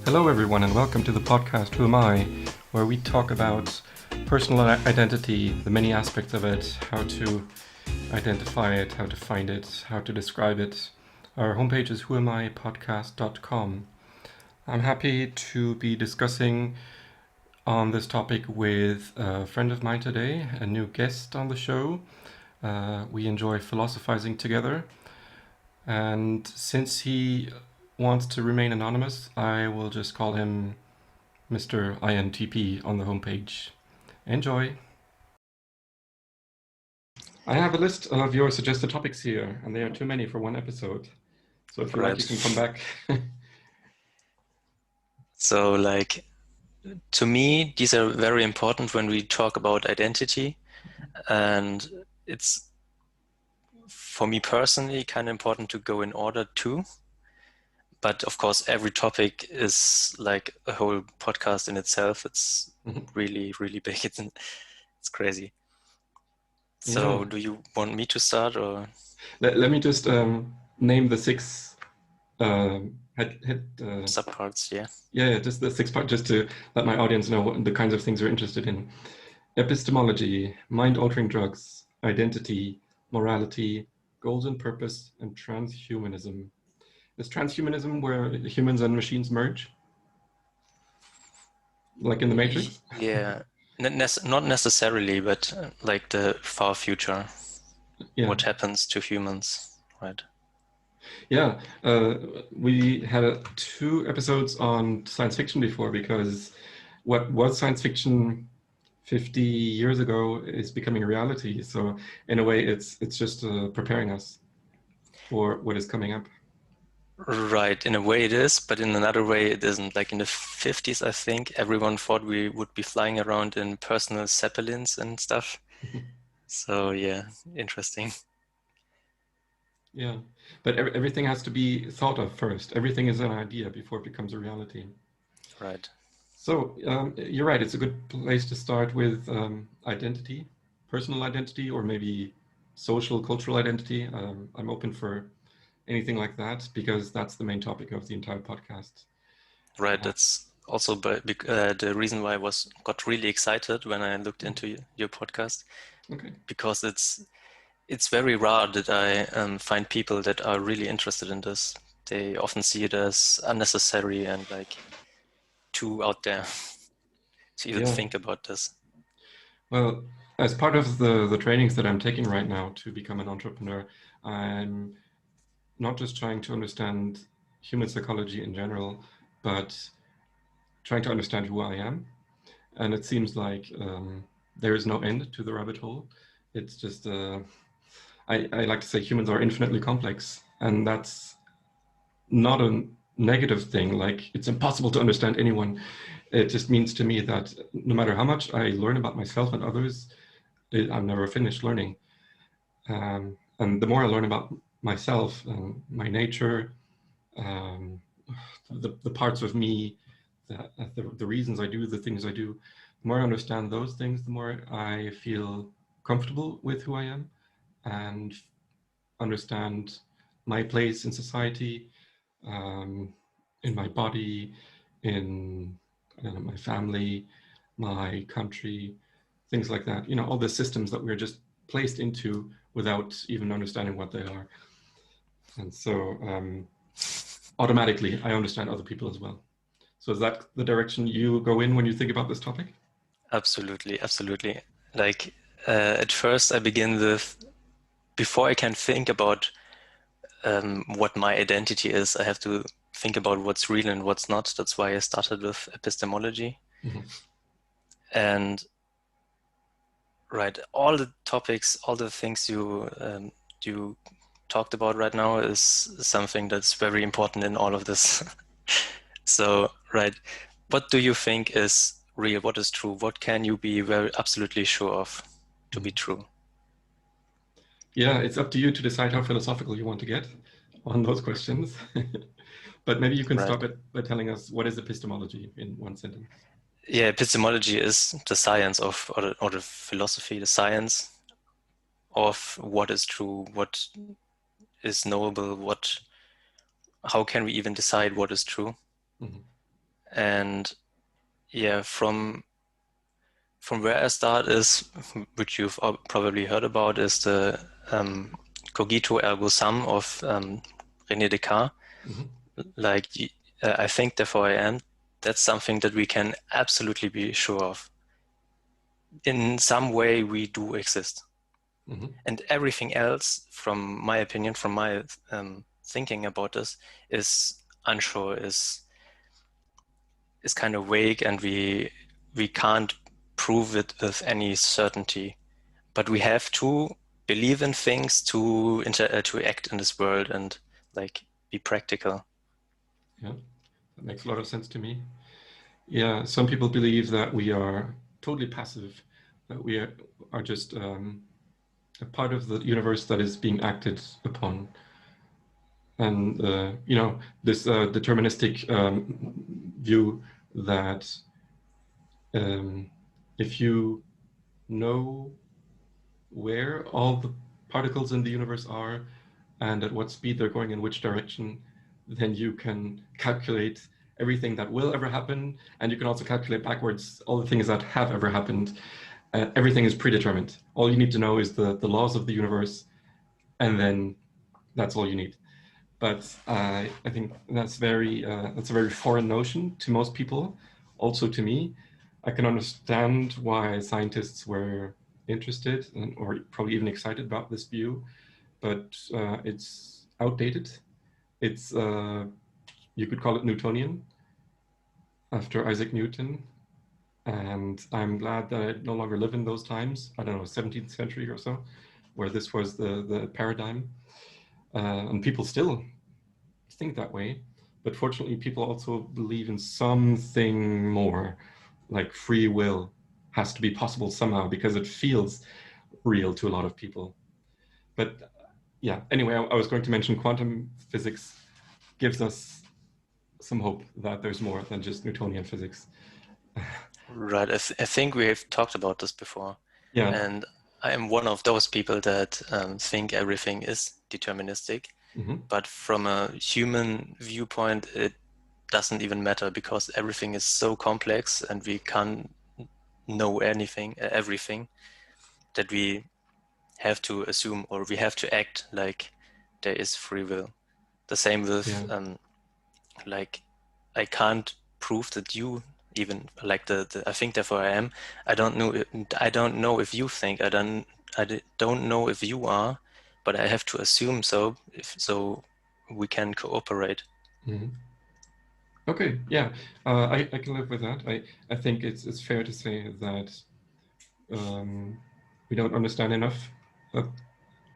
Hello, everyone, and welcome to the podcast Who Am I, where we talk about personal identity, the many aspects of it, how to identify it, how to find it, how to describe it. Our homepage is whoamipodcast.com. I'm happy to be discussing on this topic with a friend of mine today, a new guest on the show. We enjoy philosophizing together, and since he wants to remain anonymous, I will just call him Mr. INTP on the homepage. Enjoy! I have a list of your suggested topics here, and they are too many for one episode. So if you like, you can come back. So, to me, these are very important when we talk about identity. And it's, for me personally, kind of important to go in order too. But of course, every topic is like a whole podcast in itself. It's really, really big. It's crazy. So Yeah. do you want me to start or? Let me just name the six subparts, yeah. Yeah, just the six parts, just to let my audience know what the kinds of things we're interested in. Epistemology, mind-altering drugs, identity, morality, goals and purpose, and transhumanism. Is transhumanism where humans and machines merge? Like in the Matrix? Yeah, not necessarily, but like the far future. Yeah. What happens to humans, right? Yeah, we had 2 episodes on science fiction before, because what was science fiction 50 years ago is becoming a reality. So in a way, it's just preparing us for what is coming up. Right, in a way it is, but in another way it isn't. Like in the 50s, I think everyone thought we would be flying around in personal zeppelins and stuff. So yeah, interesting. Yeah, but everything has to be thought of first. Everything is an idea before it becomes a reality. Right. So you're right. It's a good place to start with identity, personal identity, or maybe social, cultural identity. I'm open for anything like that, because that's the main topic of the entire podcast. Right. That's also the reason why I got really excited when I looked into your podcast. Okay. Because it's very rare that I find people that are really interested in this. They often see it as unnecessary and like too out there to even think about this. Well, as part of the trainings that I'm taking right now to become an entrepreneur, I'm not just trying to understand human psychology in general, but trying to understand who I am. And it seems like there is no end to the rabbit hole. It's just, I like to say humans are infinitely complex, and that's not a negative thing. Like, it's impossible to understand anyone. It just means to me that no matter how much I learn about myself and others, I'm never finished learning. And the more I learn about myself and my nature, um, the parts of me, the reasons I do the things I do, the more I understand those things, the more I feel comfortable with who I am and understand my place in society, in my body, in my family, my country, things like that. You know, all the systems that we're just placed into without even understanding what they are. And so automatically I understand other people as well. So is that the direction you go in when you think about this topic? Absolutely, absolutely. Like at first I begin with, before I can think about what my identity is, I have to think about what's real and what's not. That's why I started with epistemology. And right, all the topics, all the things you talked about right now is something that's very important in all of this. So, right, what do you think is real? What is true? What can you be very absolutely sure of to be true? Yeah, it's up to you to decide how philosophical you want to get on those questions. But maybe you can Right. start by telling us, what is epistemology in one sentence? Yeah, epistemology is the science of, or the philosophy, the science of what is true, what is knowable, how can we even decide what is true? Mhm. And yeah, from where I start is, which you've probably heard about, is the cogito ergo sum of René Descartes. Like, I think, therefore I am. That's something that we can absolutely be sure of. In some way, we do exist. And everything else, from my opinion, from my thinking about this, is unsure, is kind of vague, and we can't prove it with any certainty. But we have to believe in things to act in this world and like be practical. Yeah, that makes a lot of sense to me. Yeah, some people believe that we are totally passive, that we are just a part of the universe that is being acted upon. And, this deterministic view that if you know where all the particles in the universe are and at what speed they're going in which direction, then you can calculate everything that will ever happen, and you can also calculate backwards all the things that have ever happened. Everything is predetermined. All you need to know is the laws of the universe, and then that's all you need. But I think that's a very foreign notion to most people, also to me. I can understand why scientists were interested or probably even excited about this view, but it's outdated. It's you could call it Newtonian, after Isaac Newton, and I'm glad that I no longer live in those times. I don't know, 17th century or so, where this was the paradigm, and people still think that way. But fortunately, people also believe in something more, like free will has to be possible somehow because it feels real to a lot of people. But yeah, anyway, I was going to mention quantum physics gives us some hope that there's more than just Newtonian physics. Right. I think we have talked about this before. Yeah. And I am one of those people that think everything is deterministic. But from a human viewpoint, it doesn't even matter because everything is so complex and we can't know everything, that we have to assume, or we have to act like there is free will. The same with like, I can't prove that you even like I think, therefore I am. I don't know if you think. I don't know if you are, but I have to assume so, so we can cooperate. Okay, yeah, I can live with that. I think it's fair to say that we don't understand enough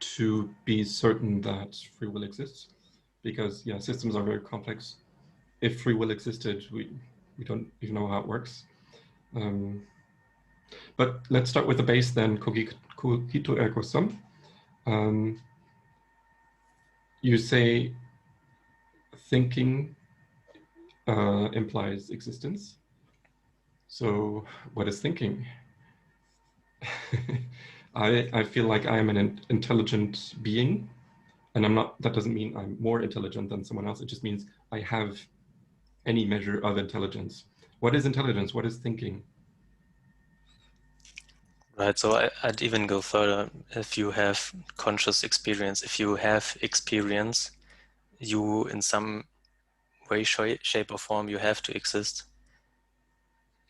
to be certain that free will exists, because yeah, systems are very complex. If free will existed, we don't even know how it works. But let's start with the base then, cogito ergo sum. You say thinking implies existence. So what is thinking? I feel like I am an intelligent being, and I'm not. That doesn't mean I'm more intelligent than someone else. It just means I have any measure of intelligence. What is intelligence? What is thinking? Right. So I'd even go further. If you have conscious experience, if you have experience, you in some way, shape, or form, you have to exist.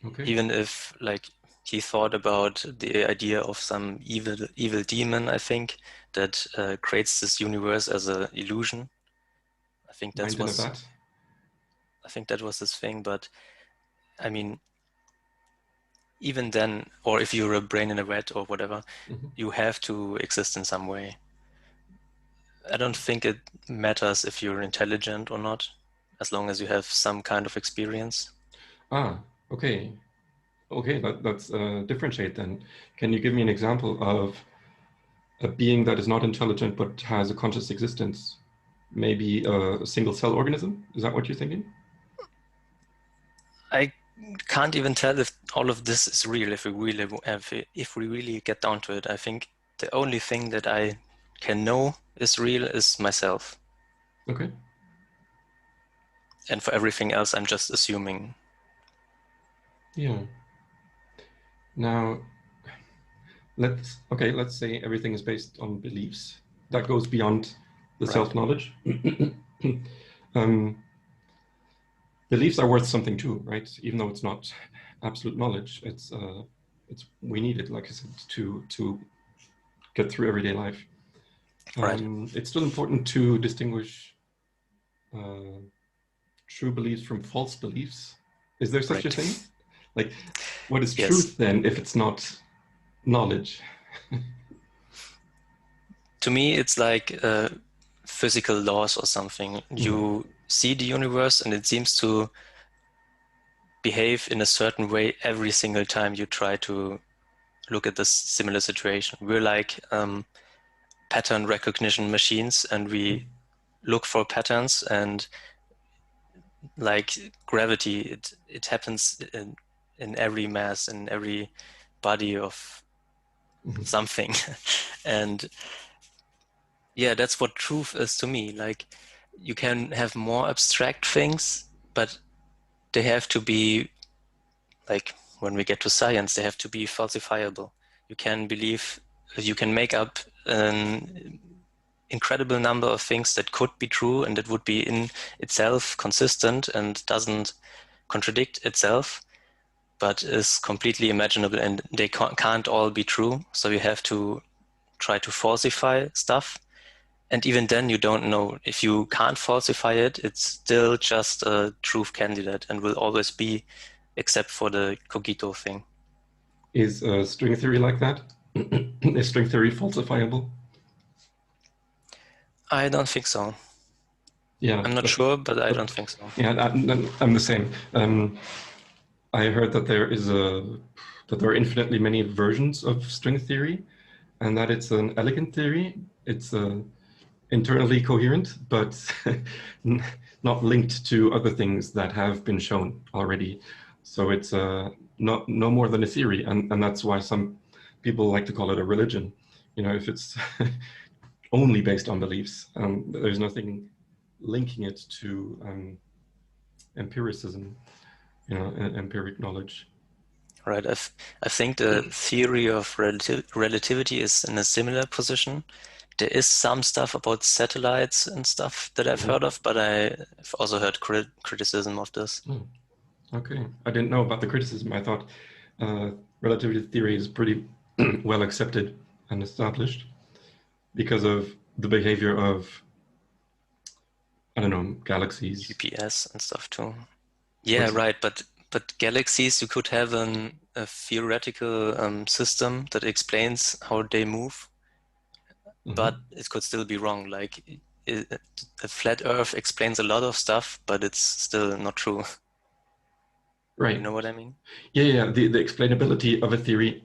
Okay. Even if like he thought about the idea of some evil demon, I think, that creates this universe as an illusion. I think Mind in a vat. that was his thing. But I mean, even then, or if you're a brain in a vat or whatever, you have to exist in some way. I don't think it matters if you're intelligent or not, as long as you have some kind of experience. Ah, okay. Okay, let's differentiate then. Can you give me an example of a being that is not intelligent but has a conscious existence? Maybe a single cell organism? Is that what you're thinking? I can't even tell if all of this is real, if we really get down to it. I think the only thing that I can know is real is myself. Okay. And for everything else, I'm just assuming. Yeah. Now, let's say everything is based on beliefs. That goes beyond the Right. self-knowledge. um, Beliefs are worth something too, right? Even though it's not absolute knowledge, it's we need it, like I said, to get through everyday life. Right. It's still important to distinguish true beliefs from false beliefs. Is there such a Right. thing? Like, what is Yes. truth then if it's not knowledge? To me, it's like physical laws or something. You see the universe and it seems to behave in a certain way every single time you try to look at this similar situation. We're like pattern recognition machines, and we look for patterns, and like gravity, it happens in every mass, in every body of something. And yeah, that's what truth is to me. Like, you can have more abstract things, but they have to be, like, when we get to science, they have to be falsifiable. You can make up an incredible number of things that could be true and that would be in itself consistent and doesn't contradict itself, but is completely imaginable, and they can't all be true. So you have to try to falsify stuff. And even then, you don't know. If you can't falsify it, it's still just a truth candidate and will always be, except for the cogito thing. Is string theory like that? Is string theory falsifiable? I don't think so. Yeah, I'm not sure, but I don't think so. yeah, I'm the same. I heard that there are infinitely many versions of string theory, and that it's an elegant theory. It's internally coherent, but not linked to other things that have been shown already. So it's no more than a theory, and that's why some people like to call it a religion. You know, if it's only based on beliefs, there's nothing linking it to empiricism, you know, empiric knowledge. Right. I think the theory of relativity is in a similar position. There is some stuff about satellites and stuff that I've heard of, but I've also heard criticism of this. Oh, okay. I didn't know about the criticism. I thought relativity theory is pretty well accepted and established because of the behavior of, I don't know, galaxies. GPS and stuff too. Yeah, What's right. But galaxies, you could have a theoretical system that explains how they move, but it could still be wrong. Like, a flat Earth explains a lot of stuff, but it's still not true. right? You know what I mean? Yeah. The explainability of a theory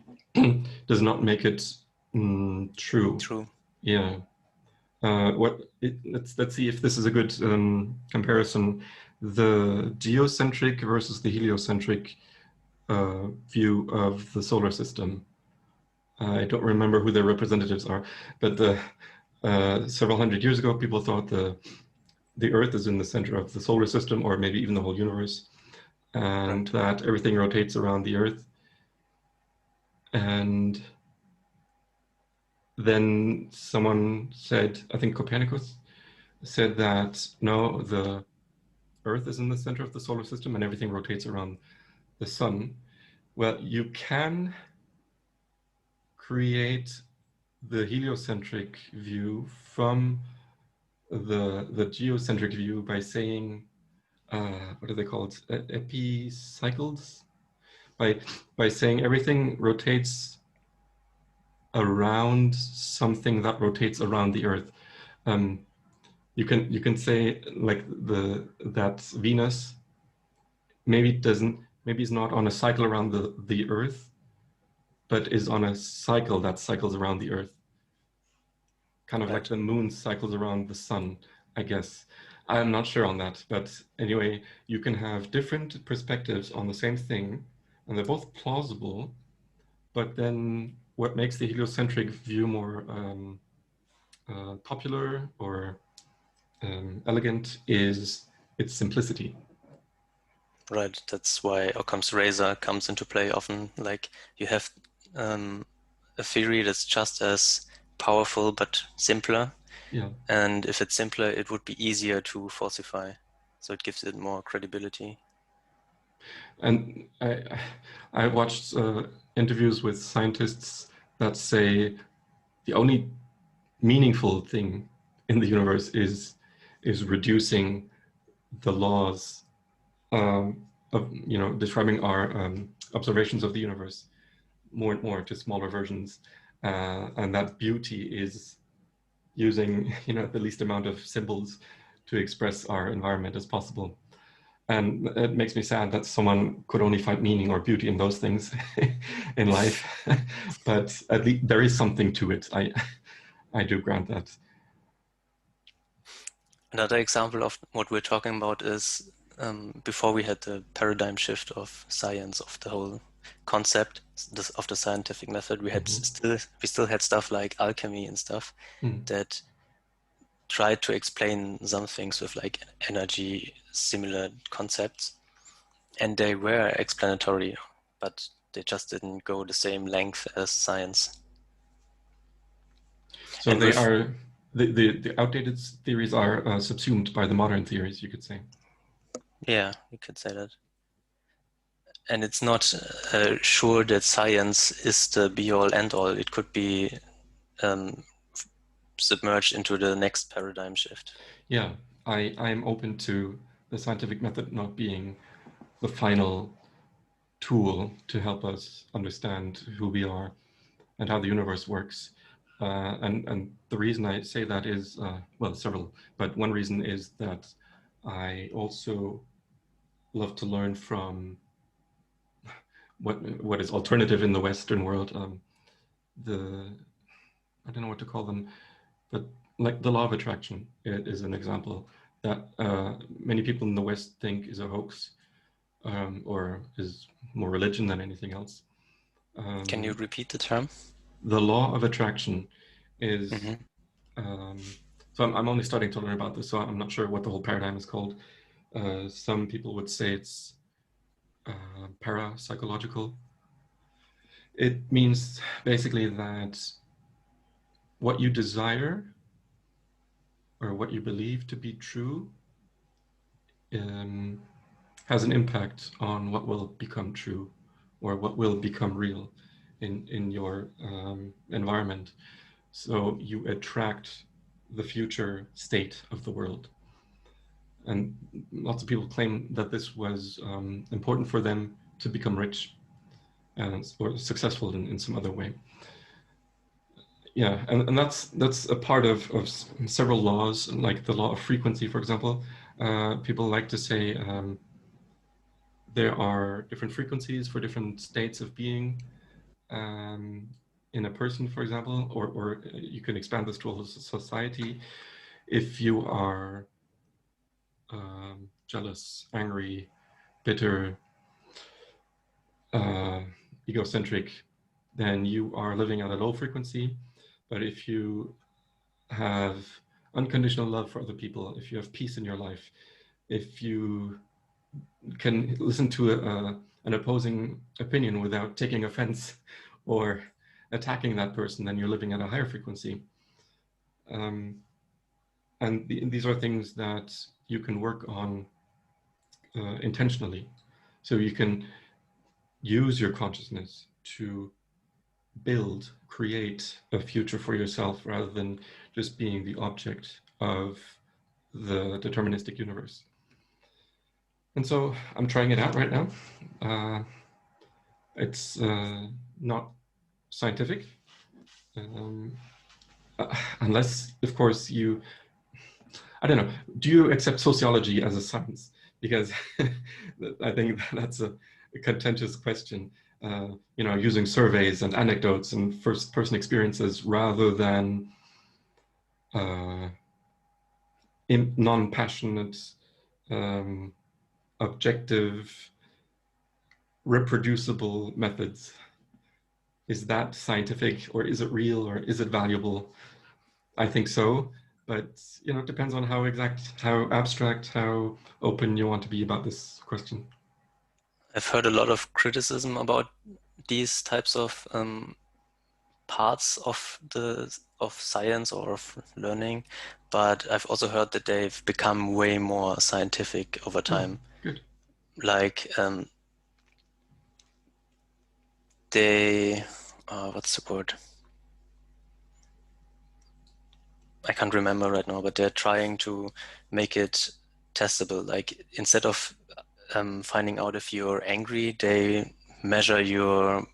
does not make it true. True. Yeah. Let's see if this is a good comparison. The geocentric versus the heliocentric view of the solar system. I don't remember who their representatives are, but several hundred years ago, people thought the Earth is in the center of the solar system, or maybe even the whole universe, and that everything rotates around the Earth. And then someone said, I think Copernicus said that no, the Earth is in the center of the solar system and everything rotates around the sun. Well, you can create the heliocentric view from the geocentric view by saying, what are they called? Epicycles? By saying everything rotates around something that rotates around the Earth. You can say like that Venus maybe is not on a cycle around the Earth, but is on a cycle that cycles around the Earth. Kind of like the moon cycles around the sun, I guess. I'm not sure on that, but anyway, you can have different perspectives on the same thing, and they're both plausible, but then what makes the heliocentric view more popular or elegant is its simplicity. Right. That's why Occam's razor comes into play often. Like you have a theory that's just as powerful but simpler. Yeah. And if it's simpler, it would be easier to falsify. So it gives it more credibility. And I watched interviews with scientists that say the only meaningful thing in the universe is reducing the laws of describing our observations of the universe more and more to smaller versions, and that beauty is using the least amount of symbols to express our environment as possible. And it makes me sad that someone could only find meaning or beauty in those things in life. But at least there is something to it. I do grant that. Another example of what we're talking about is before we had the paradigm shift of science, of the whole concept of the scientific method, we still had stuff like alchemy and stuff that tried to explain some things with like energy similar concepts, and they were explanatory, but they just didn't go the same length as science. So And they with are the outdated theories are subsumed by the modern theories, you could say. yeah, you could say that. And it's not sure that science is the be-all, end-all. It could be submerged into the next paradigm shift. Yeah, I'm open to the scientific method not being the final tool to help us understand who we are and how the universe works. And the reason I say that is, well, several, but one reason is that I also love to learn from what is alternative in the Western world. I don't know what to call them, but like the law of attraction is an example that many people in the West think is a hoax, or is more religion than anything else. Can you repeat the term? The law of attraction is, so I'm only starting to learn about this, so I'm not sure what the whole paradigm is called. Some people would say it's parapsychological. It means basically that what you desire or what you believe to be true has an impact on what will become true or what will become real in your environment. So you attract the future state of the world. And lots of people claim that this was important for them to become rich or successful in some other way. Yeah, and that's a part of several laws, like the law of frequency, for example. People like to say there are different frequencies for different states of being in a person, for example, or you can expand this to a whole society. If you are jealous, angry, bitter, egocentric, then you are living at a low frequency. But if you have unconditional love for other people, if you have peace in your life, if you can listen to an opposing opinion without taking offense or attacking that person, then you're living at a higher frequency. And these are things that you can work on intentionally. So you can use your consciousness to create a future for yourself rather than just being the object of the deterministic universe. And so I'm trying it out right now. It's not scientific, unless, of course, I don't know, do you accept sociology as a science? Because I think that's a contentious question. Using surveys and anecdotes and first-person experiences rather than non-passionate, objective, reproducible methods. Is that scientific, or is it real, or is it valuable? I think so, but it depends on how abstract, how open you want to be about this question. I've heard a lot of criticism about these types of parts of science or of learning, but I've also heard that they've become way more scientific over time. Good. Like they, what's the word? I can't remember right now, but they're trying to make it testable. Like instead of finding out if you're angry, they measure your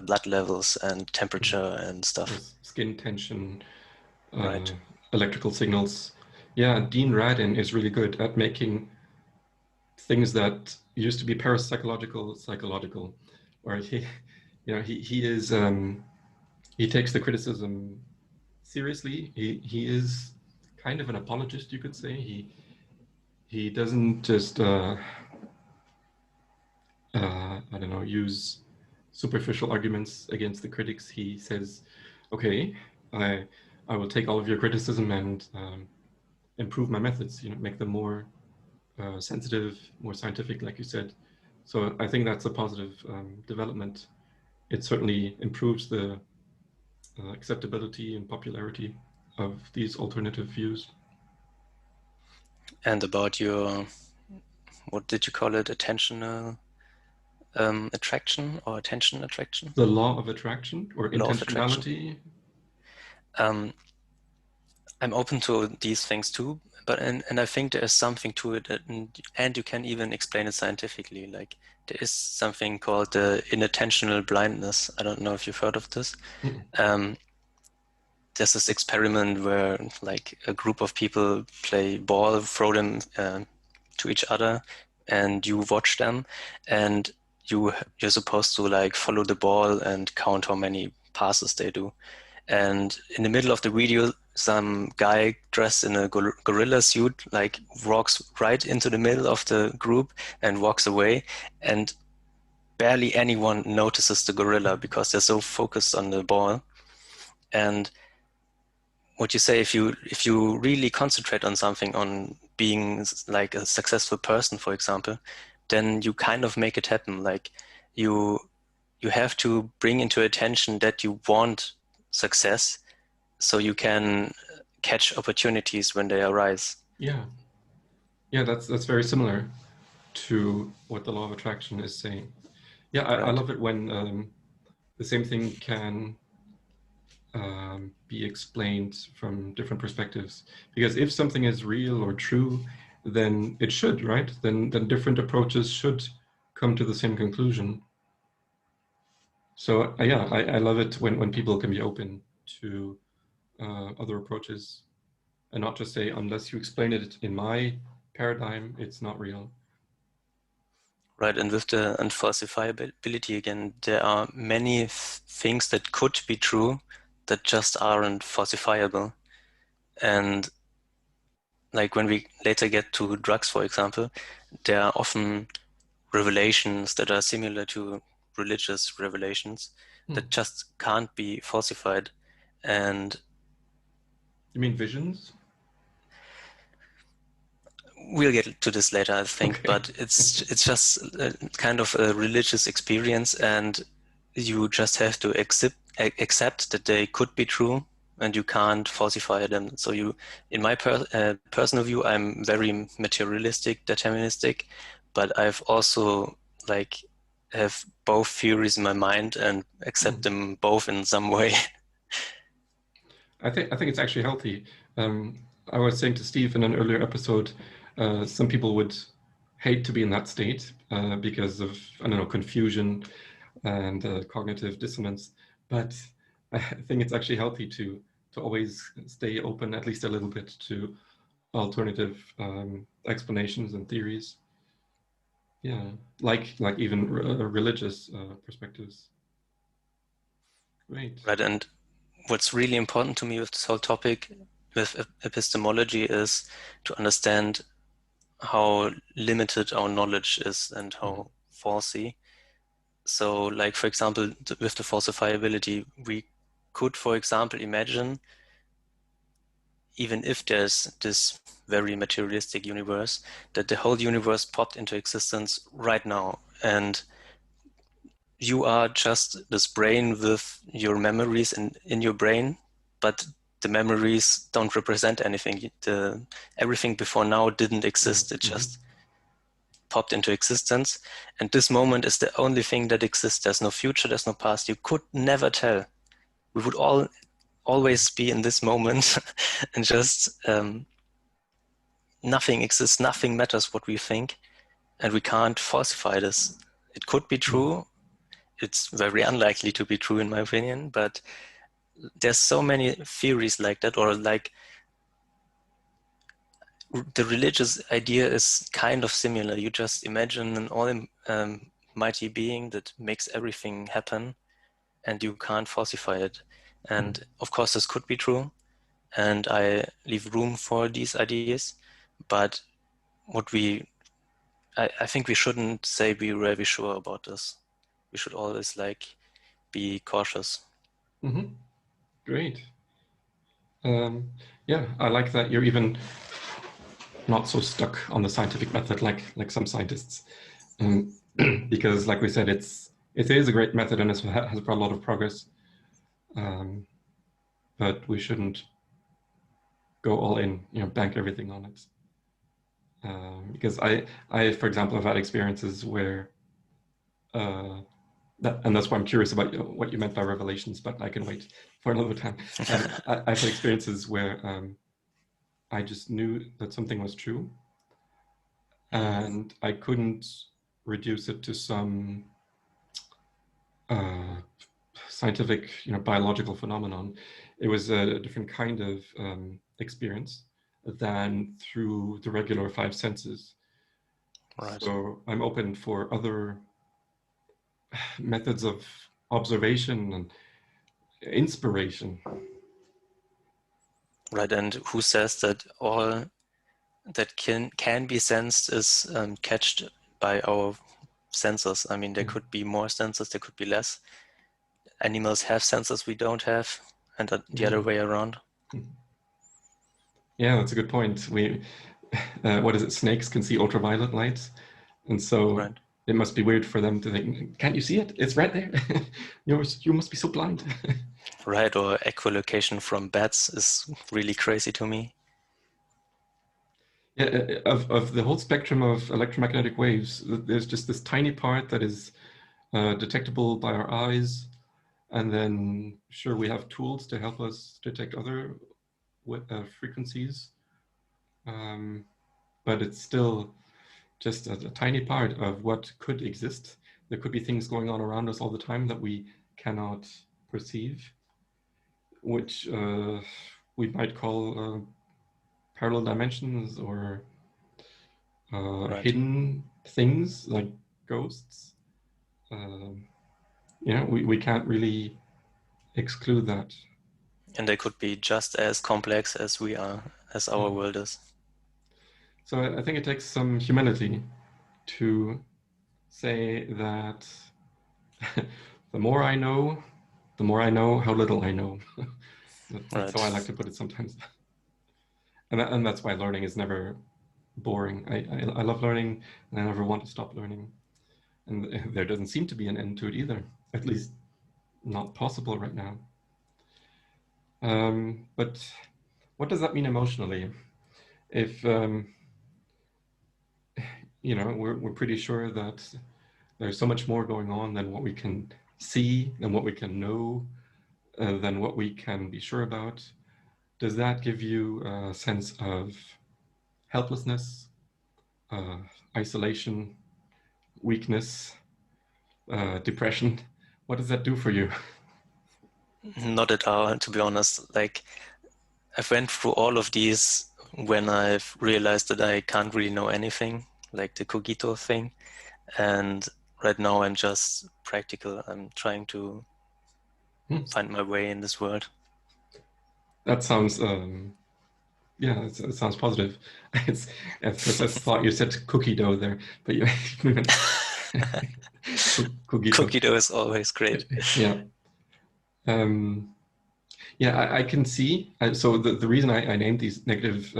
blood levels and temperature and stuff. Skin tension, Right. electrical signals. Yeah, Dean Radin is really good at making things that used to be parapsychological psychological, or he takes the criticism seriously. He is kind of an apologist, you could say. He doesn't just I don't know, use superficial arguments against the critics. He says, okay, I I will take all of your criticism and improve my methods, make them more sensitive, more scientific, like you said. So I think that's a positive development. It certainly improves the acceptability and popularity of these alternative views. And about your, what did you call it? Attentional attraction or attention attraction? The law of attraction or Law of attraction. intentionality. I'm open to these things too, but and I think there is something to it, and you can even explain it scientifically. Like there is something called the inattentional blindness. I don't know if you've heard of this. There's this experiment where like a group of people play ball, throw them to each other, and you watch them, and you're supposed to like follow the ball and count how many passes they do. And in the middle of the video, some guy dressed in a gorilla suit like walks right into the middle of the group and walks away, and barely anyone notices the gorilla because they're so focused on the ball. And what you say, if you really concentrate on something, on being like a successful person, for example, then you kind of make it happen. Like you have to bring into attention that you want success so you can catch opportunities when they arise. Yeah. Yeah, that's very similar to what the law of attraction is saying. Yeah, I love it when the same thing can be explained from different perspectives. Because if something is real or true, then it should, right? Then different approaches should come to the same conclusion. So yeah, I love it when people can be open to other approaches and not just say, unless you explain it in my paradigm, it's not real. Right, and with the unfalsifiability again, there are many things that could be true that just aren't falsifiable. And like when we later get to drugs, for example, there are often revelations that are similar to religious revelations that just can't be falsified. And you mean visions? We'll get to this later, I think, Okay. but it's just kind of a religious experience, and you just have to accept that they could be true, and you can't falsify them. So you, in my personal view, I'm very materialistic, deterministic, but I've also like have both theories in my mind and accept them both in some way. I think it's actually healthy. I was saying to Steve in an earlier episode, some people would hate to be in that state because of, I don't know, confusion and cognitive dissonance. But I think it's actually healthy to always stay open, at least a little bit, to alternative explanations and theories. Yeah, like even religious perspectives. Great. Right, and what's really important to me with this whole topic with epistemology is to understand how limited our knowledge is and how falsy. So like, for example, with the falsifiability, we could, for example, imagine even if there's this very materialistic universe, that the whole universe popped into existence right now, and you are just this brain with your memories in your brain, but the memories don't represent anything. Everything before now didn't exist. It just popped into existence. And this moment is the only thing that exists. There's no future, there's no past. You could never tell. We would always be in this moment and just nothing exists, nothing matters what we think, and we can't falsify this. It could be true. It's very unlikely to be true in my opinion, but there's so many theories like that, or like the religious idea is kind of similar. You just imagine an almighty being that makes everything happen, and you can't falsify it. And of course this could be true, and I leave room for these ideas, but I think we shouldn't say we're very sure about this. We should always be cautious. Great. Yeah, I like that you're even not so stuck on the scientific method like some scientists, because like we said, it is a great method and it has brought a lot of progress, but we shouldn't go all in, bank everything on it. Because I, for example, have had experiences where, and that's why I'm curious about what you meant by revelations, but I can wait for another time. I've had experiences where I just knew that something was true, and I couldn't reduce it to some scientific, biological phenomenon. It was a different kind of experience than through the regular five senses. Right. So I'm open for other methods of observation and inspiration. Right, and who says that all that can be sensed is catched by our senses? I mean, there could be more senses, there could be less. Animals have senses we don't have, and the other way around. Yeah, that's a good point. What is it? Snakes can see ultraviolet light, and so it must be weird for them to think, "Can't you see it? It's right there. You must be so blind." Right, or echolocation from bats is really crazy to me. Yeah, of the whole spectrum of electromagnetic waves, there's just this tiny part that is detectable by our eyes, and then sure, we have tools to help us detect other frequencies, but it's still just a tiny part of what could exist. There could be things going on around us all the time that we cannot perceive, which we might call parallel dimensions or hidden things like ghosts. We can't really exclude that. And they could be just as complex as we are, as our world is. So I think it takes some humility to say that the more I know how little I know. That's how I like to put it sometimes. And that's why learning is never boring. I love learning, and I never want to stop learning. And there doesn't seem to be an end to it either, at least not possible right now. But what does that mean emotionally? If we're pretty sure that there's so much more going on than what we can see, than what we can know, than what we can be sure about. Does that give you a sense of helplessness, isolation, weakness, depression? What does that do for you? Not at all, to be honest. Like, I've went through all of these when I've realized that I can't really know anything, like the cogito thing. And right now I'm just practical. I'm trying to find my way in this world. That sounds, yeah, it sounds positive. At first I thought you said cookie dough there, but you meant cookie dough is always great. Yeah. Yeah, I can see. So the reason I named these negative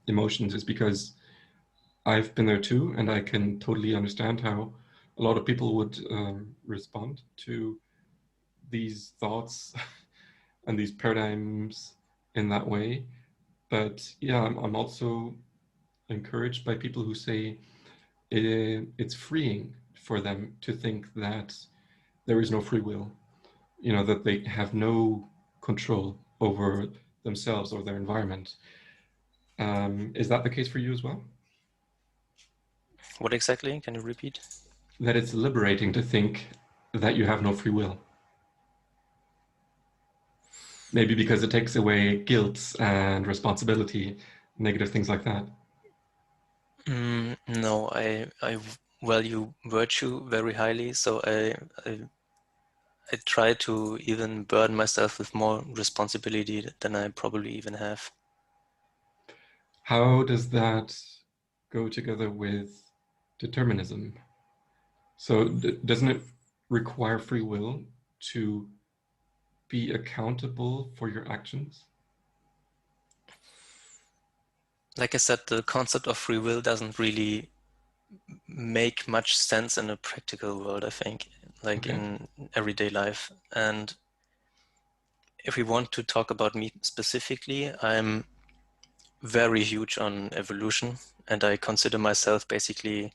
emotions is because I've been there too, and I can totally understand how a lot of people would respond to these thoughts and these paradigms in that way. But yeah, I'm also encouraged by people who say it's freeing for them to think that there is no free will, that they have no control over themselves or their environment. Is that the case for you as well? What exactly? Can you repeat? That it's liberating to think that you have no free will. Maybe because it takes away guilt and responsibility, negative things like that. No, I value virtue very highly, so I try to even burden myself with more responsibility than I probably even have. How does that go together with determinism? So doesn't it require free will to be accountable for your actions? Like I said, the concept of free will doesn't really make much sense in a practical world, I think, like Okay. in everyday life. And if we want to talk about me specifically, I'm very huge on evolution, and I consider myself basically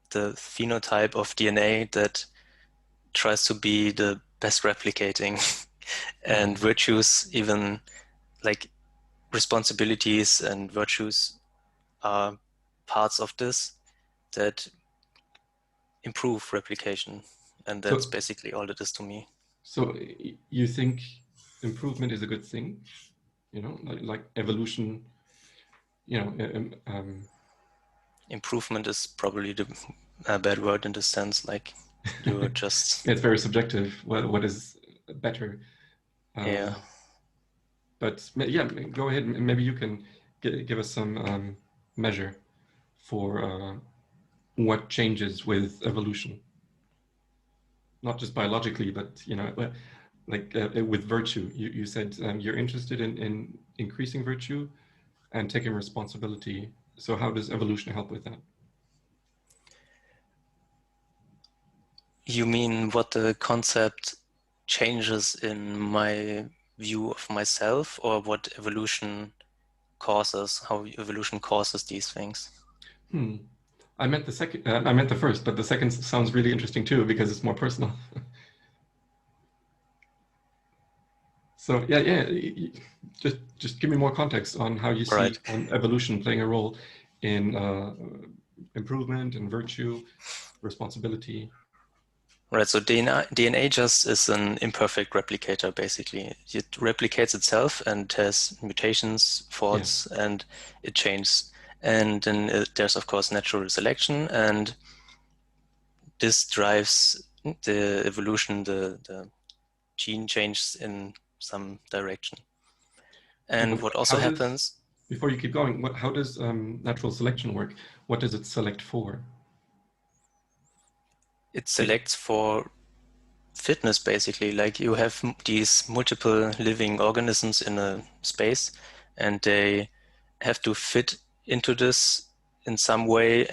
the phenotype of DNA that tries to be the best replicating. And virtues, even like responsibilities and virtues, are parts of this that improve replication. And that's So, basically all it is to me. so you think improvement is a good thing? Like evolution. You know, Improvement is probably a bad word in the sense, like you're just it's very subjective. What is better? yeah. But yeah, go ahead. Maybe you can give us some measure for what changes with evolution, not just biologically, but like with virtue. You said you're interested in increasing virtue and taking responsibility. So how does evolution help with that? You mean what the concept changes in my view of myself, or what evolution causes, how evolution causes these things? I meant the second. I meant the first, but the second sounds really interesting too because it's more personal. So yeah. Just give me more context on how you see Right. evolution playing a role in improvement and virtue, responsibility. Right, so DNA just is an imperfect replicator, basically. It replicates itself and has mutations, Yeah. faults, and it changes. And then there's, of course, natural selection, and this drives the evolution, the gene changes in some direction. Yeah, And but what also how does, happens, before you keep going, how does natural selection work? What does it select for? it Be- selects for fitness, basically. Like you have these multiple living organisms in a space, and they have to fit into this in some way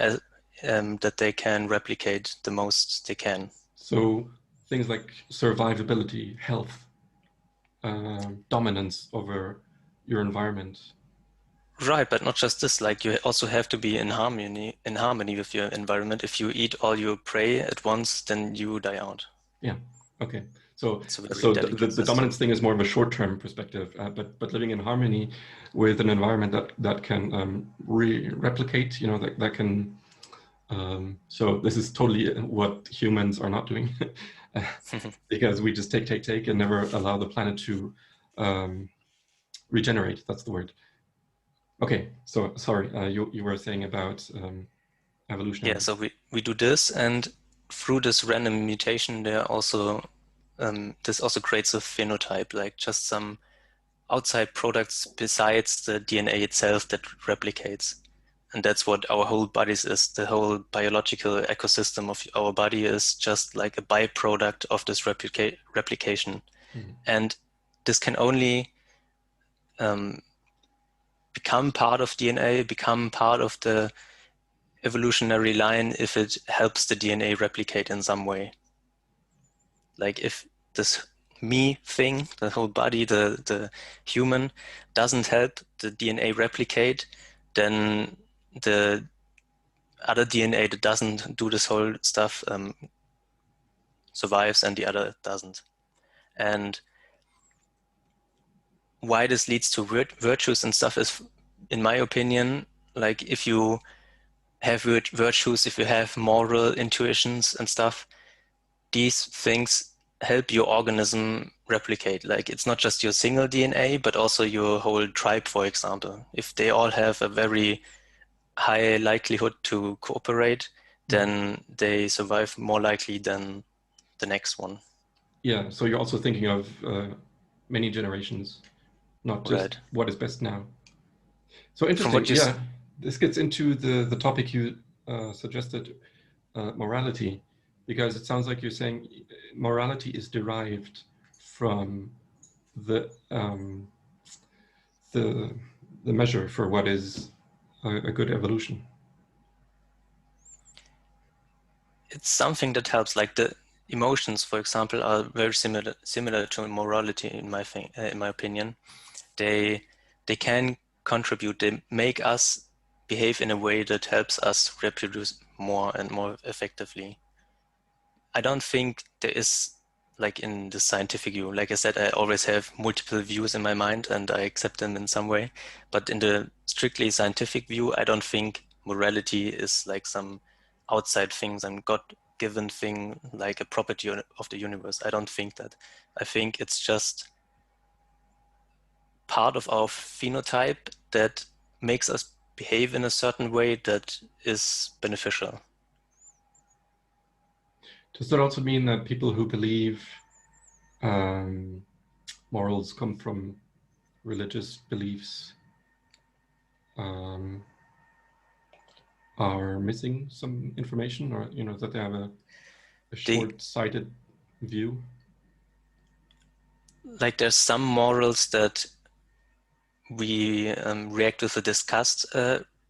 that they can replicate the most they can. So things like survivability, health, dominance over your environment. Right, but not just this, like you also have to be in harmony with your environment. If you eat all your prey at once, then you die out. Yeah. Okay. So It's a very so delicate the dominance system. thing is more of a short-term perspective, but living in harmony with an environment that can replicate, that can. So this is totally what humans are not doing, because we just take and never allow the planet to regenerate. That's the word. Okay. So sorry, you were saying about Yeah, evolutionary. so we do this, and through this random mutation, this also creates a phenotype, like just some outside products besides the DNA itself that replicates. And that's what our whole bodies is. The whole biological ecosystem of our body is just like a byproduct of this replication. Mhm. And this can only become part of DNA, become part of the evolutionary line if it helps the DNA replicate in some way. Like if this me thing, the whole body, the human, doesn't help the DNA replicate, then the other DNA that doesn't do this whole stuff survives and the other doesn't. And why this leads to virtues and stuff is, in my opinion, like if you have virtues, if you have moral intuitions and stuff, these things help your organism replicate. Like it's not just your single DNA, but also your whole tribe, for example. If they all have a very high likelihood to cooperate, then they survive more likely than the next one. Yeah, so you're also thinking of many generations, not just Right. what is best now. So From interesting. what you Yeah, this gets into the topic you suggested, morality, because it sounds like you're saying morality is derived from the the measure for what is a good evolution. it's something that helps, like the emotions, for example, are very similar to morality in my opinion. They can contribute. They make us behave in a way that helps us reproduce more and more effectively. I don't think there is, like in the scientific view, like I said, I always have multiple views in my mind and I accept them in some way. But in the strictly scientific view, I don't think morality is like some outside thing, some God-given thing, like a property of the universe. I don't think that. I think it's just part of our phenotype that makes us behave in a certain way that is beneficial. Does that also mean that people who believe morals come from religious beliefs are missing some information, or that they have a short-sighted view? Like there's some morals that we react with a disgust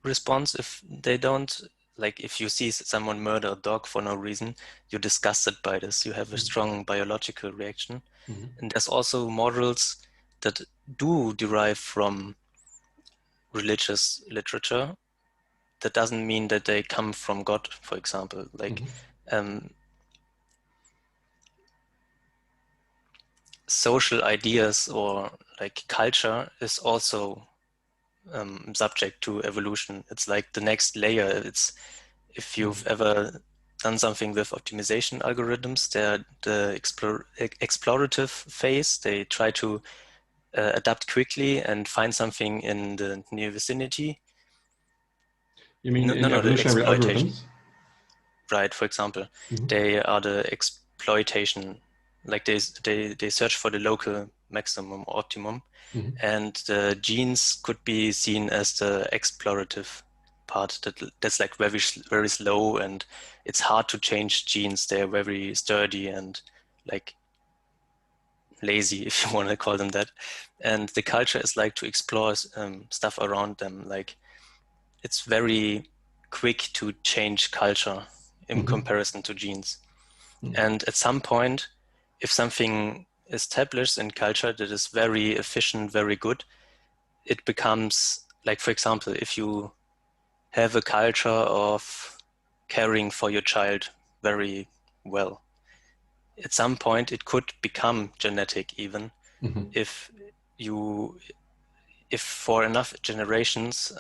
response if they don't. Like if you see someone murder a dog for no reason, you're disgusted by this. You have a strong biological reaction. And there's also morals that do derive from religious literature. That doesn't mean that they come from God, for example. Like social ideas or like culture is also subject to evolution. It's like the next layer. It's if you've ever done something with optimization algorithms, they're the explorative phase. They try to adapt quickly and find something in the near vicinity. You mean in No, the evolutionary exploitation. algorithms? Right, for example, they are the exploitation. Like they search for the local maximum or optimum, and the genes could be seen as the explorative part. That's like very very slow, and it's hard to change genes. They're very sturdy and like lazy, if you want to call them that. And the culture is like to explore stuff around them. Like it's very quick to change culture in comparison to genes. And at some point, if something established in culture that is very efficient, very good, it becomes like, for example, if you have a culture of caring for your child very well, at some point it could become genetic even if for enough generations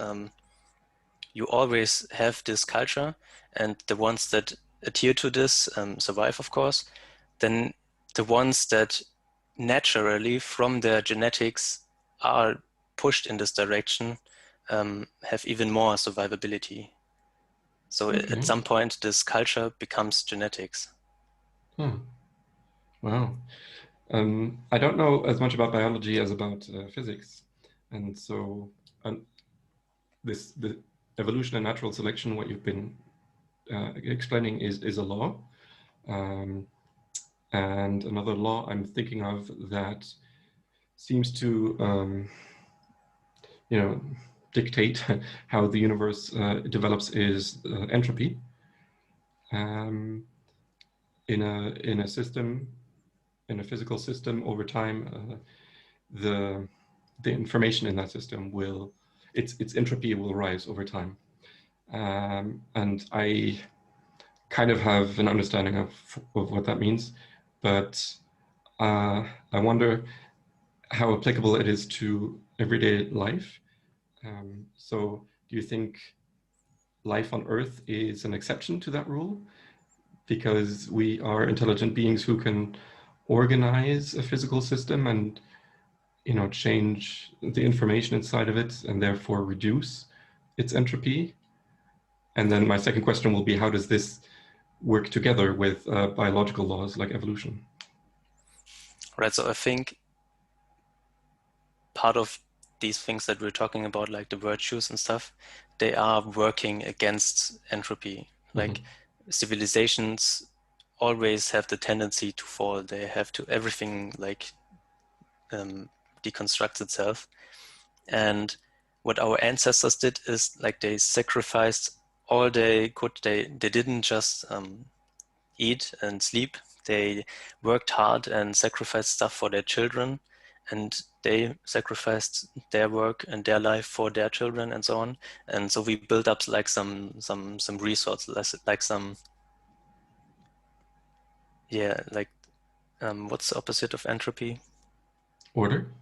you always have this culture, and the ones that adhere to this survive, of course. Then the ones that naturally from their genetics are pushed in this direction have even more survivability. So at some point this culture becomes genetics. Wow. I don't know as much about biology as about physics, and so the evolution and natural selection, what you've been explaining, is a law. And another law I'm thinking of that seems to dictate how the universe develops is entropy. In a system, in a physical system, over time, the information in that system will its entropy will rise over time, and I kind of have an understanding of what that means, but I wonder how applicable it is to everyday life. So do you think life on Earth is an exception to that rule? Because we are intelligent beings who can organize a physical system and change the information inside of it and therefore reduce its entropy. And then my second question will be, how does this work together with biological laws like evolution? Right, so I think part of these things that we're talking about, like the virtues and stuff, they are working against entropy. Like civilizations always have the tendency to fall. They have to everything like deconstructs itself. And what our ancestors did is like they sacrificed all they could. They didn't just eat and sleep. They worked hard and sacrificed stuff for their children, and they sacrificed their work and their life for their children and so on. And so we built up like some resources, like some, yeah, like what's the opposite of entropy? Order.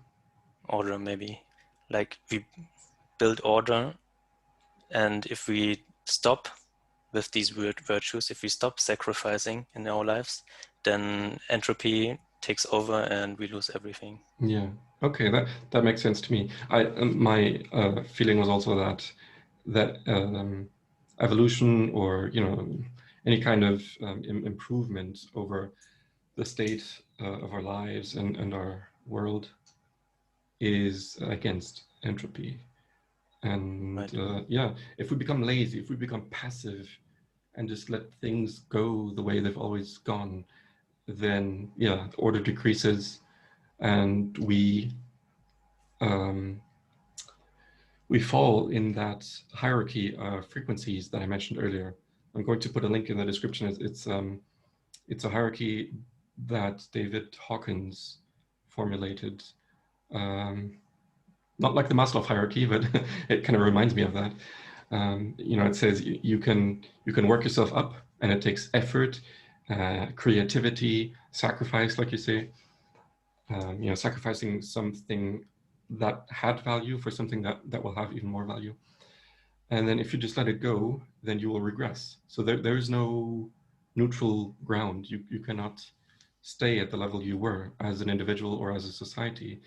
Order, maybe. Like we build order, and if we stop with these virtues, if we stop sacrificing in our lives, then entropy takes over and we lose everything. Yeah. Okay, that makes sense to me. My feeling was also that evolution, or any kind of improvement over the state of our lives and our world is against entropy. And Right. yeah, if we become lazy, if we become passive and just let things go the way they've always gone, then yeah, order decreases, and we fall in that hierarchy of frequencies that I mentioned earlier. I'm going to put a link in the description. It's a hierarchy that David Hawkins formulated. Not like the Maslow hierarchy, but it kind of reminds me of that. It says you can work yourself up, and it takes effort, creativity, sacrifice, like you say. Sacrificing something that had value for something that will have even more value. And then if you just let it go, then you will regress. So there is no neutral ground. You cannot stay at the level you were as an individual or as a society.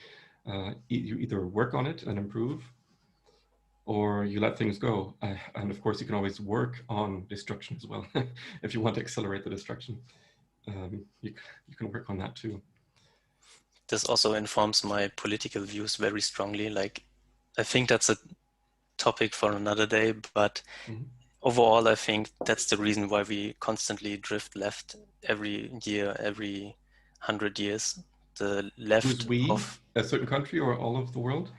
You either work on it and improve, or you let things go. And of course, you can always work on destruction as well. If you want to accelerate the destruction, you can work on that too. This also informs my political views very strongly. Like, I think that's a topic for another day, but overall, I think that's the reason why we constantly drift left every year, every 100 years. The left Who's we? of, A certain country or all of the world?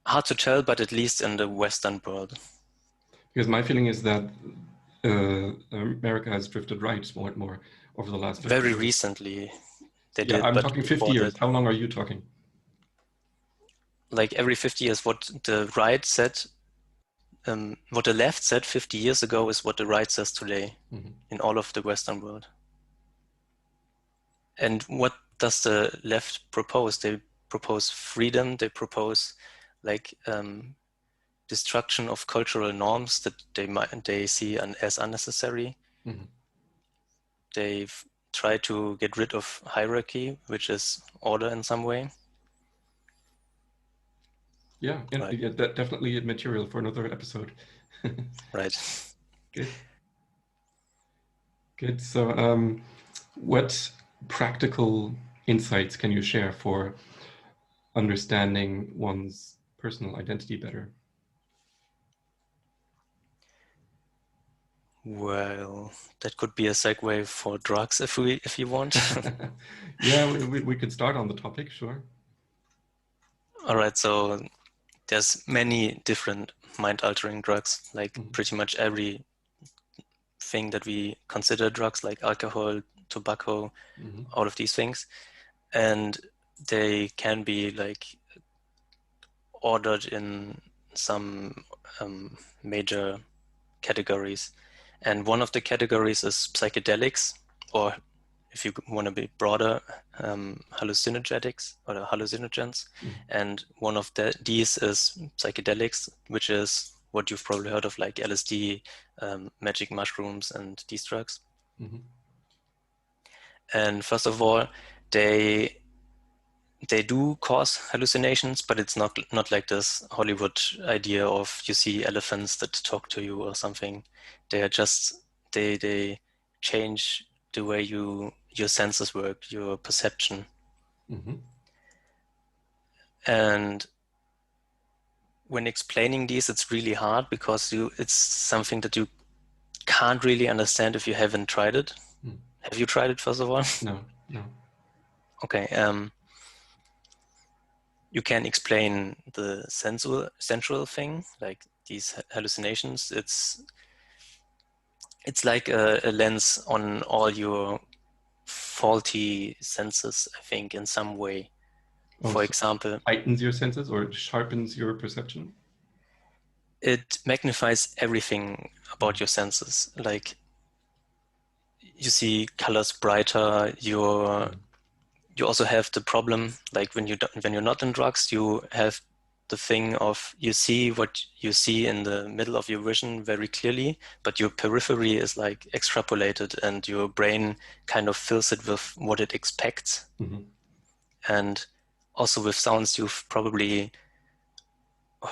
hard to tell, but at least in the Western world. Because my feeling is that America has drifted right more and more over the last 50 Very years. recently they Yeah, did, I'm but talking 50 before years. that, How long are you talking? like every 50 years, what the right said, what the left said 50 years ago is what the right says today in all of the Western world. And what does the left propose? They propose freedom. They propose like destruction of cultural norms that they see as unnecessary. They try to get rid of hierarchy, which is order in some way. Yeah, Right. yeah, definitely material for another episode. Right. Good. Good. So, what practical insights can you share for understanding one's personal identity better? Well, that could be a segue for drugs if you want. Yeah, we could start on the topic, sure. All right, so there's many different mind-altering drugs, like pretty much everything that we consider drugs, like alcohol, tobacco, all of these things. And they can be like ordered in some major categories. And one of the categories is psychedelics, or if you want to be broader, hallucinogenics or hallucinogens. And one of these is psychedelics, which is what you've probably heard of, like LSD, magic mushrooms, and these drugs. And first of all, they do cause hallucinations, but it's not like this Hollywood idea of you see elephants that talk to you or something. They are just they change the way your senses work, your perception. And when explaining these, it's really hard because it's something that you can't really understand if you haven't tried it. Have you tried it, first of all? No. Okay. You can explain the sensual thing, like these hallucinations. It's like a lens on all your faulty senses, I think, in some way. For example, heightens your senses or sharpens your perception? it magnifies everything about your senses. Like you see colors brighter. You also have the problem, like when you're not in drugs, you have the thing of you see what you see in the middle of your vision very clearly, but your periphery is like extrapolated, and your brain kind of fills it with what it expects. And also with sounds, you've probably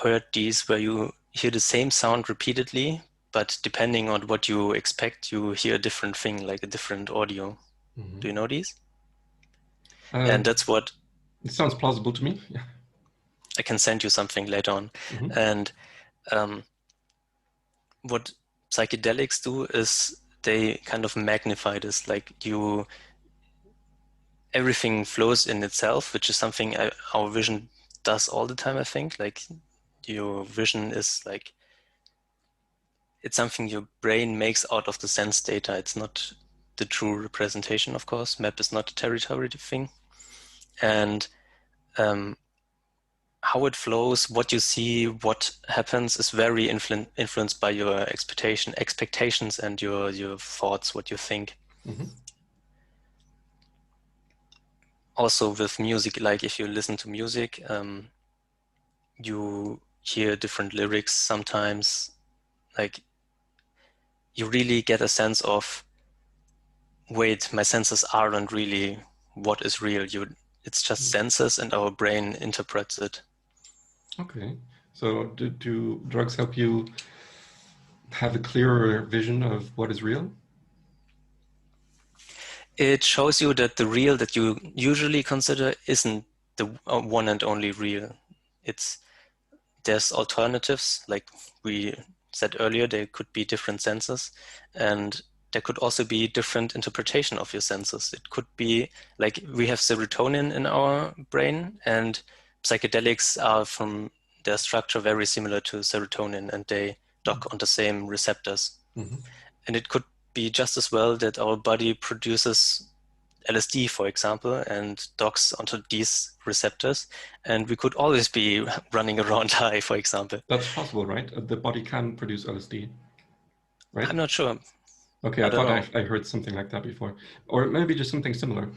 heard these where you hear the same sound repeatedly, but depending on what you expect, you hear a different thing, like a different audio. Do you know these? And that's what... It sounds plausible to me. Yeah. I can send you something later on. And what psychedelics do is they kind of magnify this, like everything flows in itself, which is something our vision does all the time, I think. Like your vision is like, it's something your brain makes out of the sense data. It's not the true representation, of course. Map is not a territory thing. And how it flows, what you see, what happens is very influenced by your expectations and your thoughts, what you think. Also with music, like if you listen to music, you hear different lyrics sometimes. Like you really get a sense of, wait, my senses aren't really what is real. It's just senses, and our brain interprets it. Okay. So do drugs help you have a clearer vision of what is real? It shows you that the real that you usually consider isn't the one and only real. There's alternatives, like we said earlier. There could be different senses, and there could also be different interpretation of your senses. It could be like we have serotonin in our brain, and psychedelics are from their structure very similar to serotonin, and they dock on the same receptors. And it could be just as well that our body produces LSD, for example, and docks onto these receptors, and we could always be running around high, for example. That's possible, right? The body can produce LSD, right? I'm not sure. Okay, I I don't thought know. I heard something like that before. Or maybe just something similar.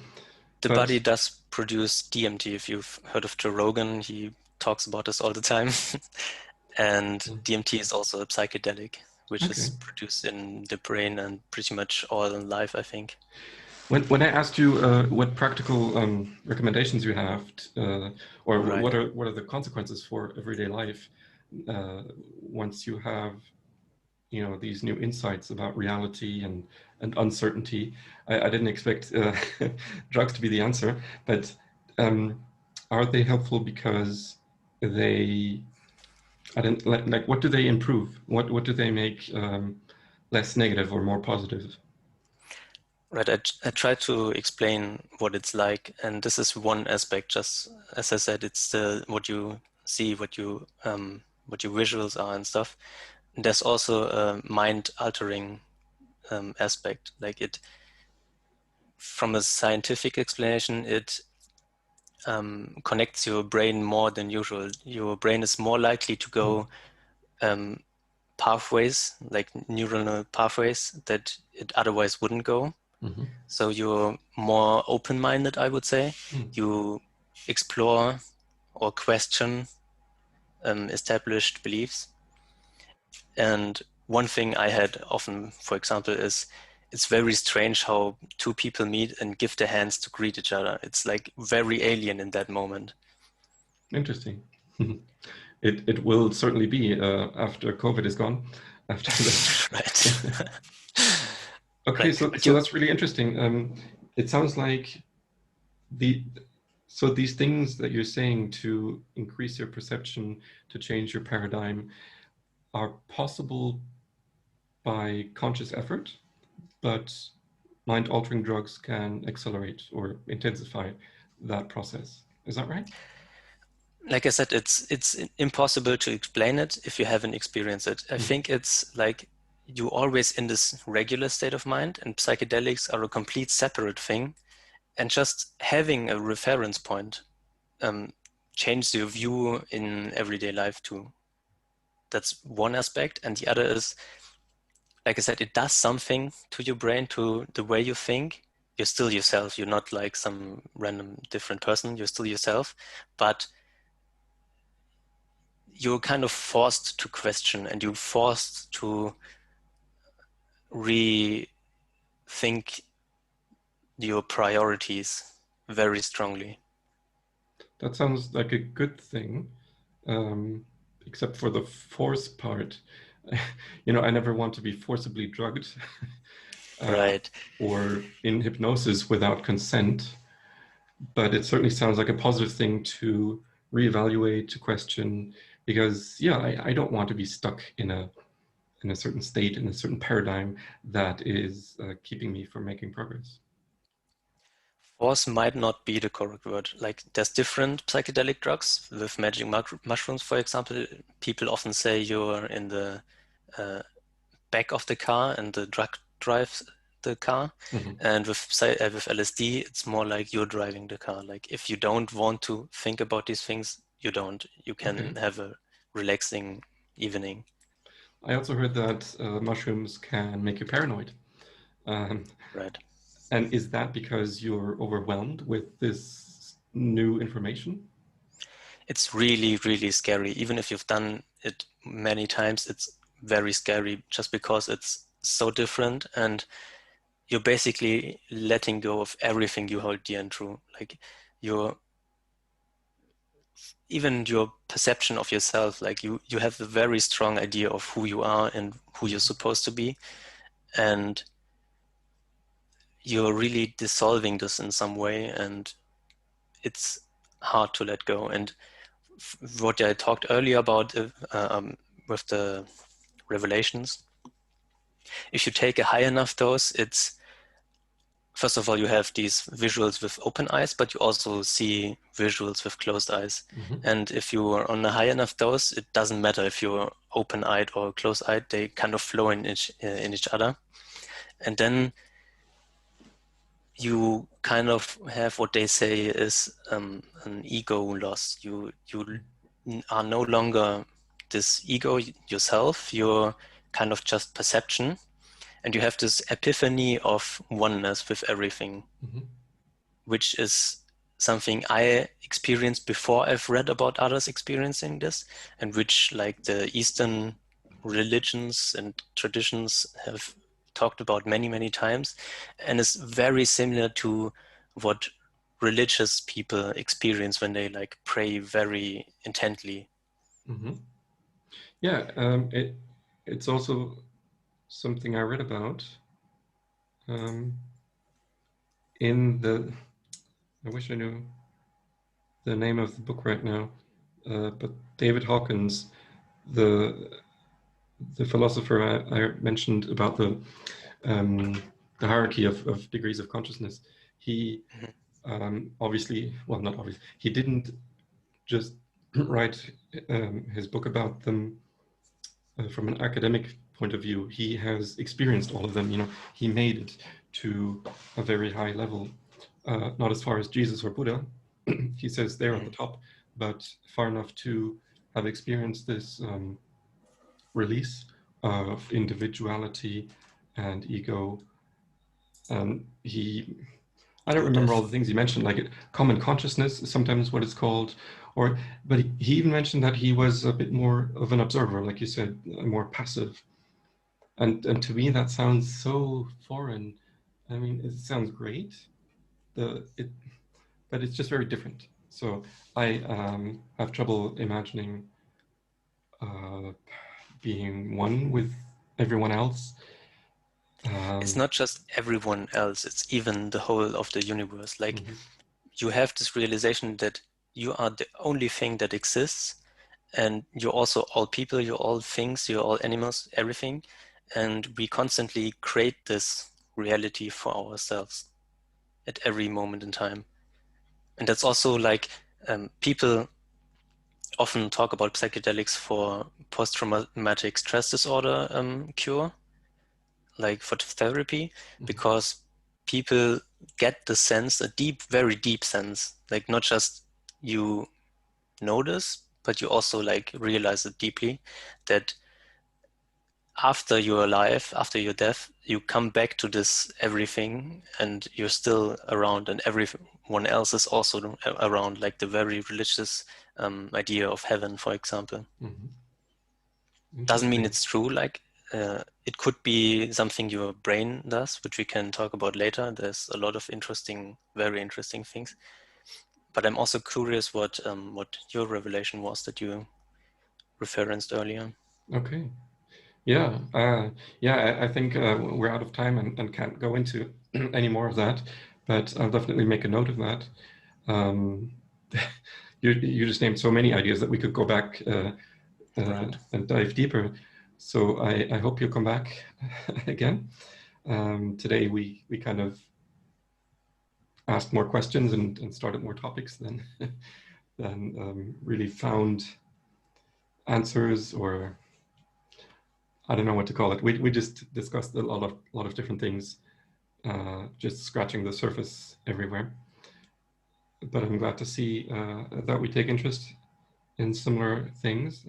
The body does produce DMT. If you've heard of Joe Rogan, he talks about this all the time. And DMT is also a psychedelic, which is produced in the brain and pretty much all in life, I think. When I asked you what practical recommendations you have, or what are the consequences for everyday life once you have these new insights about reality and uncertainty, I didn't expect drugs to be the answer, but are they helpful because they, I didn't like what do they improve? What do they make less negative or more positive? Right, I try to explain what it's like, and this is one aspect. Just as I said, it's the what you see, what your visuals are and stuff. There's also a mind-altering aspect. Like it, from a scientific explanation, it connects your brain more than usual. Your brain is more likely to go pathways, like neuronal pathways that it otherwise wouldn't go. Mm-hmm. So you're more open-minded, I would say. You explore or question established beliefs. And one thing I had often, for example, is it's very strange how two people meet and give their hands to greet each other. It's like very alien in that moment. Interesting. It will certainly be after COVID is gone. After that. Right. Okay, Right. so But that's really interesting. It sounds like these things that you're saying to increase your perception, to change your paradigm, are possible by conscious effort, but mind-altering drugs can accelerate or intensify that process. Is that right? like I said, it's impossible to explain it if you haven't experienced it. I think it's like you're always in this regular state of mind, and psychedelics are a complete separate thing. And just having a reference point changes your view in everyday life too. That's one aspect. And the other is, like I said, it does something to your brain, to the way you think. You're still yourself. You're not like some random different person. You're still yourself. But you're kind of forced to question, and you're forced to rethink your priorities very strongly. That sounds like a good thing, except for the force part. I never want to be forcibly drugged Right. or in hypnosis without consent. But it certainly sounds like a positive thing to reevaluate, to question, because I don't want to be stuck in a certain state, in a certain paradigm that is keeping me from making progress. Force might not be the correct word. Like there's different psychedelic drugs with magic mushrooms, for example. People often say you're in the back of the car and the drug drives the car. And with LSD, it's more like you're driving the car. Like if you don't want to think about these things, you don't. You can have a relaxing evening. I also heard that mushrooms can make you paranoid. Right. And is that because you're overwhelmed with this new information? It's really, really scary. Even if you've done it many times, it's very scary just because it's so different, and you're basically letting go of everything you hold dear and true. Like your even your perception of yourself, like you have a very strong idea of who you are and who you're supposed to be, and you're really dissolving this in some way, and it's hard to let go. And what I talked earlier about with the revelations, if you take a high enough dose, it's first of all, you have these visuals with open eyes, but you also see visuals with closed eyes. And if you are on a high enough dose, it doesn't matter if you're open-eyed or closed-eyed, they kind of flow in each other. And then you kind of have what they say is an ego loss. You are no longer this ego yourself. You're kind of just perception, and you have this epiphany of oneness with everything, which is something I experienced before I've read about others experiencing this, and which like the Eastern religions and traditions have talked about many, many times, and is very similar to what religious people experience when they like pray very intently. Yeah, it's also something I read about in the. I wish I knew the name of the book right now, but David Hawkins, the philosopher I mentioned about the hierarchy of degrees of consciousness, he obviously, well, not obviously, he didn't just write his book about them from an academic point of view. He has experienced all of them. You know, he made it to a very high level, not as far as Jesus or Buddha. He says they're at the top, but far enough to have experienced this release of individuality and ego. I don't remember all the things he mentioned, like common consciousness is sometimes what it's called, but he even mentioned that he was a bit more of an observer, like you said, more passive. And to me that sounds so foreign. I mean, it sounds great, but it's just very different. So I have trouble imagining being one with everyone else. It's not just everyone else, it's even the whole of the universe. Like, you have this realization that you are the only thing that exists, and you're also all people, you're all things, you're all animals, everything. And we constantly create this reality for ourselves at every moment in time. And that's also like, people often talk about psychedelics for post-traumatic stress disorder cure, like for therapy, because people get the sense, a deep, very deep sense, like not just you notice, but you also like realize it deeply, that after you're alive, after your death, you come back to this everything and you're still around, and everyone else is also around, like the very religious idea of heaven, for example. Doesn't mean it's true, like it could be something your brain does, which we can talk about later. There's a lot of interesting, very interesting things. But I'm also curious what your revelation was that you referenced earlier. Okay. Yeah. I think we're out of time and can't go into any more of that, but I'll definitely make a note of that. You just named so many ideas that we could go back Right. and dive deeper. So I hope you'll come back again. Today we kind of asked more questions and started more topics than really found answers, or I don't know what to call it. We just discussed a lot of different things, just scratching the surface everywhere. But I'm glad to see that we take interest in similar things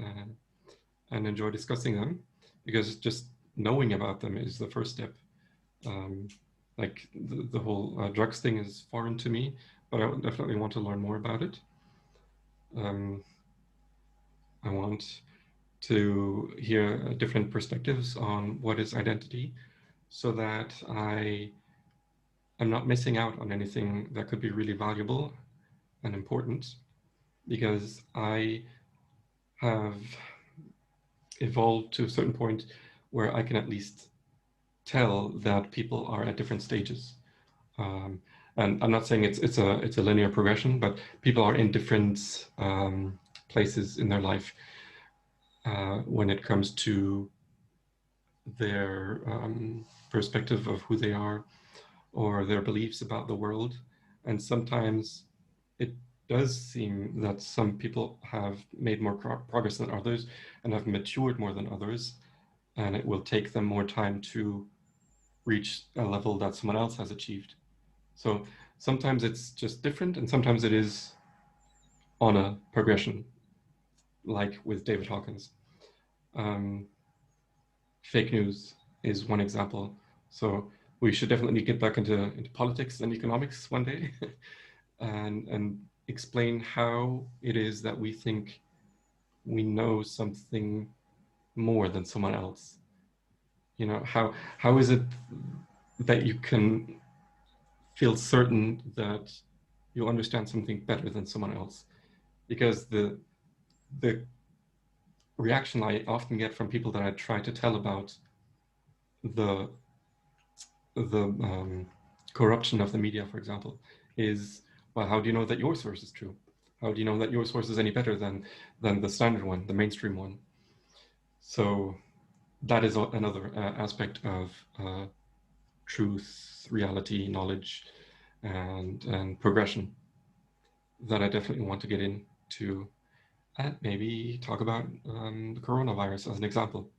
and enjoy discussing them, because just knowing about them is the first step. Like the whole drugs thing is foreign to me, but I definitely want to learn more about it. I want to hear different perspectives on what is identity, so that I am not missing out on anything that could be really valuable and important, because I have evolved to a certain point where I can at least tell that people are at different stages. And I'm not saying it's a linear progression, but people are in different places in their life when it comes to their perspective of who they are or their beliefs about the world. And sometimes it does seem that some people have made more progress than others and have matured more than others, and it will take them more time to reach a level that someone else has achieved. So sometimes it's just different, and sometimes it is on a progression, like with David Hawkins. Fake news is one example. So we should definitely get back into politics and economics one day and explain how it is that we think we know something more than someone else. You know, how is it that you can feel certain that you understand something better than someone else? Because the reaction I often get from people that I try to tell about the corruption of the media, for example, is, well, how do you know that your source is true? How do you know that your source is any better than the standard one, the mainstream one? So that is another aspect of truth, reality, knowledge, and progression that I definitely want to get into, and maybe talk about the coronavirus as an example,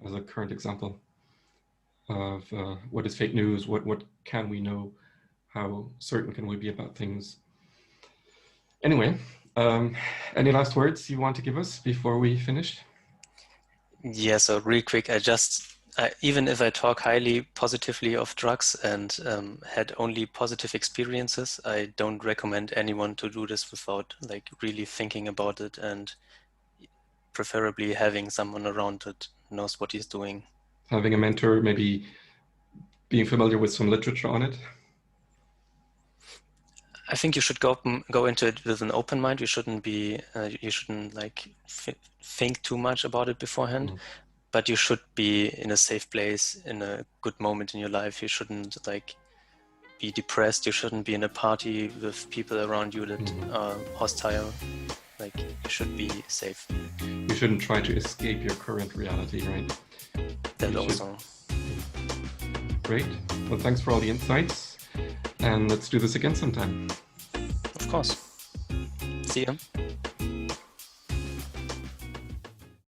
as a current example of what is fake news, what can we know, how certain can we be about things. Anyway, any last words you want to give us before we finish? Yeah, so real quick, even if I talk highly positively of drugs and had only positive experiences, I don't recommend anyone to do this without like really thinking about it, and preferably having someone around that knows what he's doing. Having a mentor, maybe being familiar with some literature on it. I think you should go into it with an open mind. You shouldn't like think too much about it beforehand. But you should be in a safe place, in a good moment in your life. You shouldn't like be depressed. You shouldn't be in a party with people around you that are hostile. Like, you should be safe. You shouldn't try to escape your current reality, right? That also. Great. Well, thanks for all the insights, and let's do this again sometime. Of course. See you.